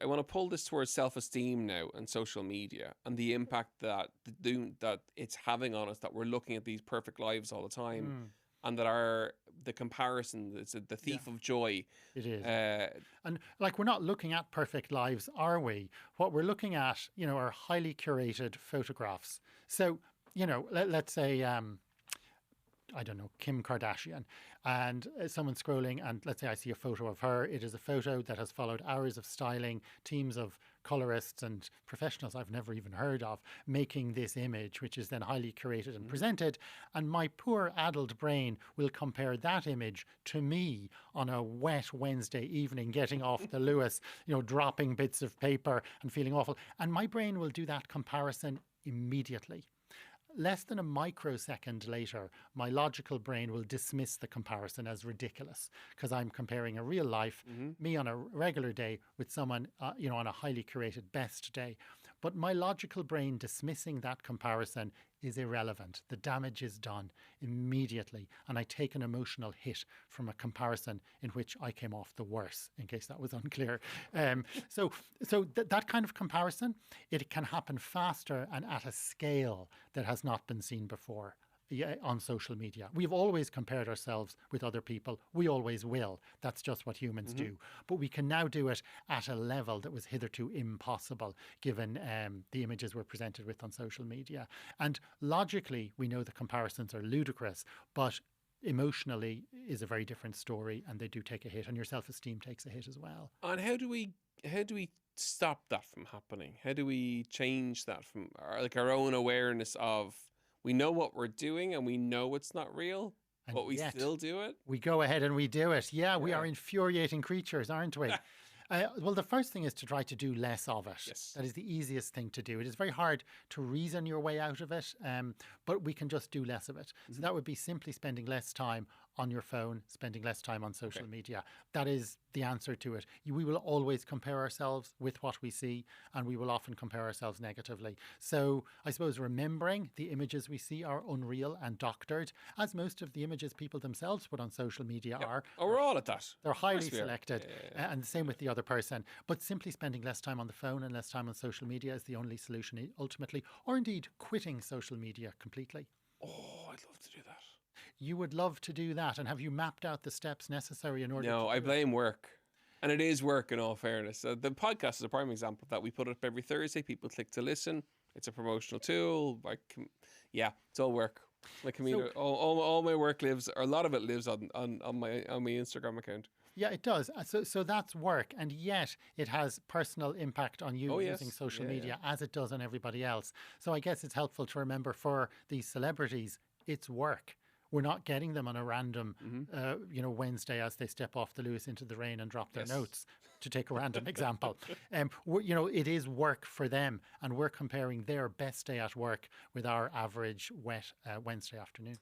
I want to pull this towards self-esteem now and social media and the impact that it's having on us, that we're looking at these perfect lives all the time, and that the comparison is the thief of joy. It is. And like, we're not looking at perfect lives, are we? What we're looking at, are highly curated photographs. So, let's say, I don't know, Kim Kardashian, and someone's scrolling, and let's say I see a photo of her. It is a photo that has followed hours of styling, teams of colorists and professionals I've never even heard of making this image, which is then highly curated and presented. And my poor addled brain will compare that image to me on a wet Wednesday evening, getting off the Lewis, dropping bits of paper and feeling awful. And my brain will do that comparison immediately. Less than a microsecond later, my logical brain will dismiss the comparison as ridiculous, because I'm comparing a real life, me on a regular day, with someone, on a highly curated best day. But my logical brain dismissing that comparison is irrelevant. The damage is done immediately, and I take an emotional hit from a comparison in which I came off the worse, in case that was unclear. So that kind of comparison, it can happen faster and at a scale that has not been seen before. On social media. We've always compared ourselves with other people. We always will. That's just what humans do. But we can now do it at a level that was hitherto impossible, given the images we're presented with on social media. And logically, we know the comparisons are ludicrous, but emotionally is a very different story, and they do take a hit, and your self-esteem takes a hit as well. And how do we stop that from happening? How do we change that from our own awareness of, we know what we're doing and we know it's not real, but we still do it? We go ahead and we do it. Yeah, we are infuriating creatures, aren't we? Well, the first thing is to try to do less of it. Yes. That is the easiest thing to do. It is very hard to reason your way out of it, but we can just do less of it. So that would be simply spending less time on your phone, spending less time on social media. That is the answer to it. We will always compare ourselves with what we see, and we will often compare ourselves negatively. So I suppose remembering the images we see are unreal and doctored, as most of the images people themselves put on social media are. Oh, we're all at that. They're highly selected, and the same with the other person. But simply spending less time on the phone and less time on social media is the only solution ultimately, or indeed quitting social media completely. Oh, I'd love to do that. You would love to do that. And have you mapped out the steps necessary in order to No, I blame work. And it is work, in all fairness. The podcast is a prime example of that. We put it up every Thursday. People click to listen. It's a promotional tool. It's all work. My commuter, all my work lives, or a lot of it lives on my Instagram account. Yeah, it does. So that's work, and yet it has personal impact on you using social media as it does on everybody else. So I guess it's helpful to remember, for these celebrities, it's work. We're not getting them on a random, Wednesday as they step off the Lewis into the rain and drop their notes, to take a random example. It is work for them, and we're comparing their best day at work with our average wet Wednesday afternoon.